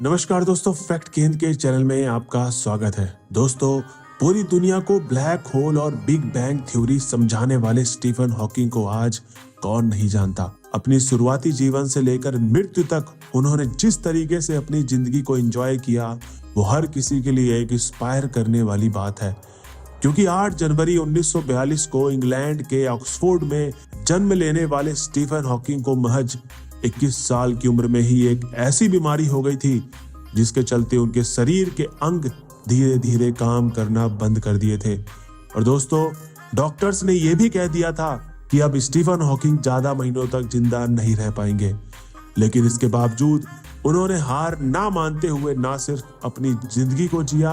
नमस्कार दोस्तों, फैक्ट गेंद के चैनल में आपका स्वागत है। दोस्तों, पूरी दुनिया को ब्लैक होल और बिग बैंग थ्योरी समझाने वाले स्टीफन हॉकिंग को आज कौन नहीं जानता। अपनी शुरुआती जीवन से लेकर मृत्यु तक उन्होंने जिस तरीके से अपनी जिंदगी को एंजॉय किया, वो हर किसी के लिए एक इंस्पायर करने वाली बात है। क्योंकि 8 जनवरी 1942 को इंग्लैंड के ऑक्सफोर्ड में जन्म लेने वाले स्टीफन हॉकिंग को महज 21 साल की उम्र में ही एक ऐसी बीमारी हो गई थी जिसके चलते उनके शरीर के अंग धीरे धीरे काम करना बंद कर दिए थे। और दोस्तों, डॉक्टर्स ने यह भी कह दिया था कि अब स्टीफन हॉकिंग ज्यादा महीनों तक जिंदा नहीं रह पाएंगे। लेकिन इसके बावजूद उन्होंने हार ना मानते हुए ना सिर्फ अपनी जिंदगी को जिया,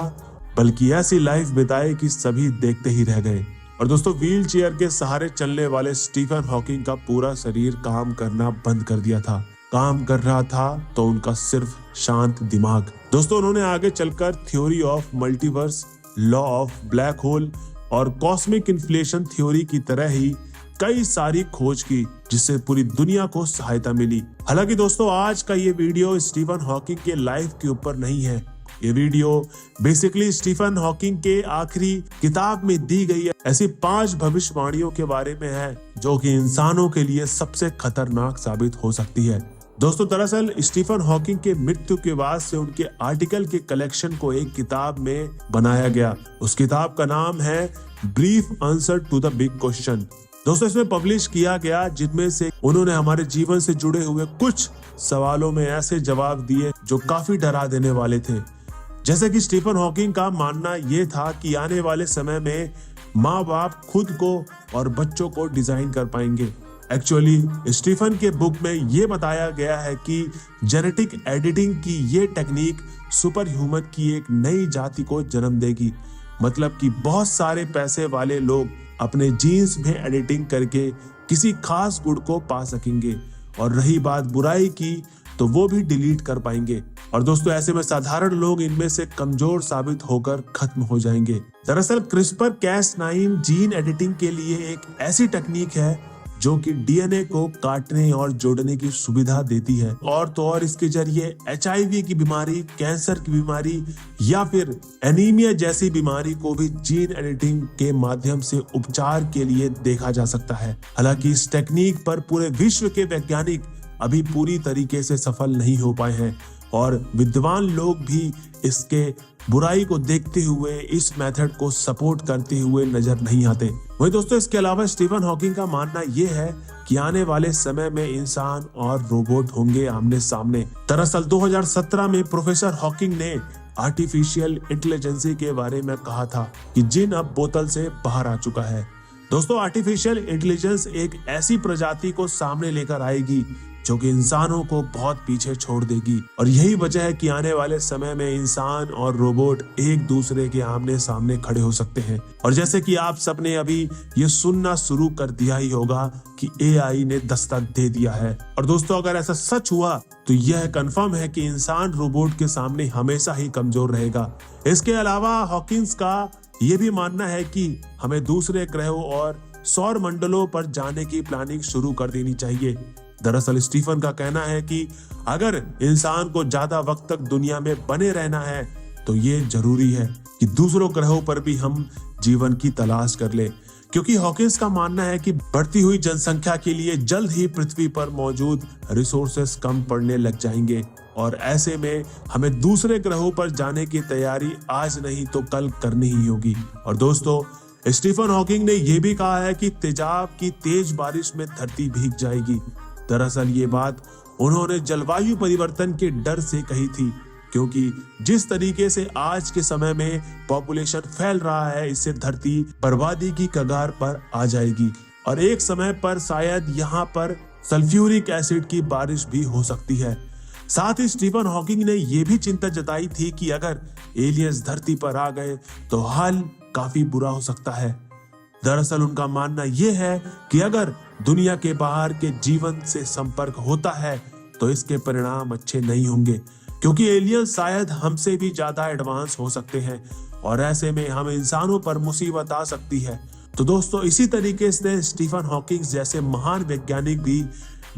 बल्कि ऐसी लाइफ बिताई कि सभी देखते ही रह गए। और दोस्तों, व्हील चेयर के सहारे चलने वाले स्टीफन हॉकिंग का पूरा शरीर काम करना बंद कर दिया था। काम कर रहा था तो उनका सिर्फ शांत दिमाग। दोस्तों, उन्होंने आगे चलकर theory of multiverse, law of black hole और कॉस्मिक इन्फ्लेशन थ्योरी की तरह ही कई सारी खोज की, जिससे पूरी दुनिया को सहायता मिली। हालांकि दोस्तों, आज का ये वीडियो स्टीफन हॉकिंग के लाइफ के ऊपर नहीं है। ये वीडियो बेसिकली स्टीफन हॉकिंग के आखिरी किताब में दी गई ऐसी 5 भविष्यवाणियों के बारे में है जो कि इंसानों के लिए सबसे खतरनाक साबित हो सकती है। दोस्तों, दरअसल स्टीफन हॉकिंग के मृत्यु के बाद से उनके आर्टिकल के कलेक्शन को एक किताब में बनाया गया। उस किताब का नाम है brief answer to the big question. दोस्तों, इसमें पब्लिश किया गया जिनमें से उन्होंने हमारे जीवन से जुड़े हुए कुछ सवालों में ऐसे जवाब दिए जो काफी डरा देने वाले थे। जैसे कि स्टीफन हॉकिंग का मानना यह था कि आने वाले समय में माँ बाप खुद को और बच्चों को डिजाइन कर पाएंगे। एक्चुअली स्टीफन के बुक में यह बताया गया है कि जेनेटिक एडिटिंग की ये टेक्निक सुपर ह्यूमन की एक नई जाति को जन्म देगी। मतलब कि बहुत सारे पैसे वाले लोग अपने जीन्स में एडिटिंग करके किसी खास गुण को पा सकेंगे, और रही बात बुराई की तो वो भी डिलीट कर पाएंगे। और दोस्तों, ऐसे में साधारण लोग इनमें से कमजोर साबित होकर खत्म हो जाएंगे। दरअसल CRISPR-Cas9 जीन एडिटिंग के लिए एक ऐसी टेक्निक है जो कि डीएनए को काटने और जोड़ने की सुविधा देती है। और तो और इसके जरिए HIV की बीमारी, कैंसर की बीमारी या फिर एनीमिया जैसी बीमारी को भी जीन एडिटिंग के माध्यम से उपचार के लिए देखा जा सकता है। हालांकि इस टेक्निक पर पूरे विश्व के वैज्ञानिक अभी पूरी तरीके से सफल नहीं हो पाए हैं, और विद्वान लोग भी इसके बुराई को देखते हुए इस मेथड को सपोर्ट करते हुए नजर नहीं आते। वही दोस्तों, इसके अलावा स्टीफन हॉकिंग का मानना यह है कि आने वाले समय में इंसान और रोबोट होंगे आमने सामने। दरअसल 2017 में प्रोफेसर हॉकिंग ने आर्टिफिशियल इंटेलिजेंस के बारे में कहा था कि जिन अब बोतल से बाहर आ चुका है। दोस्तों, आर्टिफिशियल इंटेलिजेंस एक ऐसी प्रजाति को सामने लेकर आएगी जो कि इंसानों को बहुत पीछे छोड़ देगी। और यही वजह है कि आने वाले समय में इंसान और रोबोट एक दूसरे के आमने सामने खड़े हो सकते हैं। और जैसे कि आप सबने अभी ये सुनना शुरू कर दिया ही होगा कि AI ने दस्तक दे दिया है। और दोस्तों, अगर ऐसा सच हुआ तो यह कंफर्म है कि इंसान रोबोट के सामने हमेशा ही कमजोर रहेगा। इसके अलावा हॉकिंस का ये भी मानना है कि हमें दूसरे ग्रहों और सौर मंडलों पर जाने की प्लानिंग शुरू कर देनी चाहिए। दरअसल स्टीफन का कहना है कि अगर इंसान को ज्यादा वक्त तक दुनिया में बने रहना है तो ये जरूरी है कि दूसरों ग्रहों पर भी हम जीवन की तलाश कर ले। क्योंकि हॉकिंस का मानना है कि बढ़ती हुई जनसंख्या के लिए जल्द ही पृथ्वी पर मौजूद रिसोर्सेस कम पड़ने लग जाएंगे, और ऐसे में हमें दूसरे ग्रहों पर जाने की तैयारी आज नहीं तो कल करनी ही होगी। और दोस्तों, स्टीफन हॉकिंग ने यह भी कहा है कि तेजाब की तेज बारिश में धरती भीग जाएगी। दरअसल ये बात उन्होंने जलवायु परिवर्तन के डर से कही थी, क्योंकि जिस तरीके से आज के समय में पॉपुलेशन फैल रहा है, इससे धरती बर्बादी की कगार पर आ जाएगी, और एक समय पर शायद यहाँ पर सल्फ्यूरिक एसिड की बारिश भी हो सकती है। साथ ही स्टीफन हॉकिंग ने यह भी चिंता जताई थी कि अगर एलियंस धरती पर आ गए तो हाल काफी बुरा हो सकता है। दरअसल उनका मानना यह है कि अगर दुनिया के बाहर के जीवन से संपर्क होता है तो इसके परिणाम अच्छे नहीं होंगे, क्योंकि एलियन शायद हमसे भी ज्यादा एडवांस हो सकते हैं, और ऐसे में हम इंसानों पर मुसीबत आ सकती है। तो दोस्तों, इसी तरीके से स्टीफन हॉकिंग जैसे महान वैज्ञानिक भी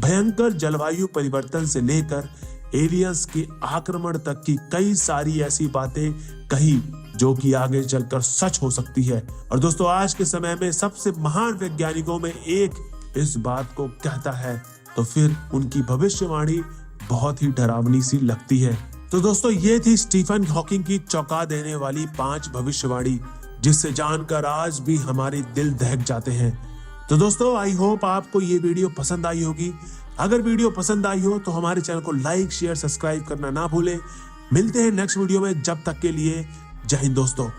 भयंकर जलवायु परिवर्तन से लेकर एलियंस के आक्रमण तक की कई सारी ऐसी बातें कही जो कि आगे चलकर सच हो सकती है। और दोस्तों आज के समय में सबसे महान वैज्ञानिकों में एक इस बात को कहता है तो फिर उनकी भविष्यवाणी बहुत ही डरावनी सी लगती है। तो दोस्तों ये थी स्टीफन हॉकिंग की चौंका देने वाली 5 भविष्यवाणी, जिससे जानकर आज भी हमारे दिल दहक जाते हैं। तो दोस्तों आई होप आपको ये वीडियो पसंद आई होगी। अगर वीडियो पसंद आई हो तो हमारे चैनल को लाइक शेयर सब्सक्राइब करना ना भूलें। मिलते हैं नेक्स्ट वीडियो में, जब तक के लिए जय हिंद दोस्तों।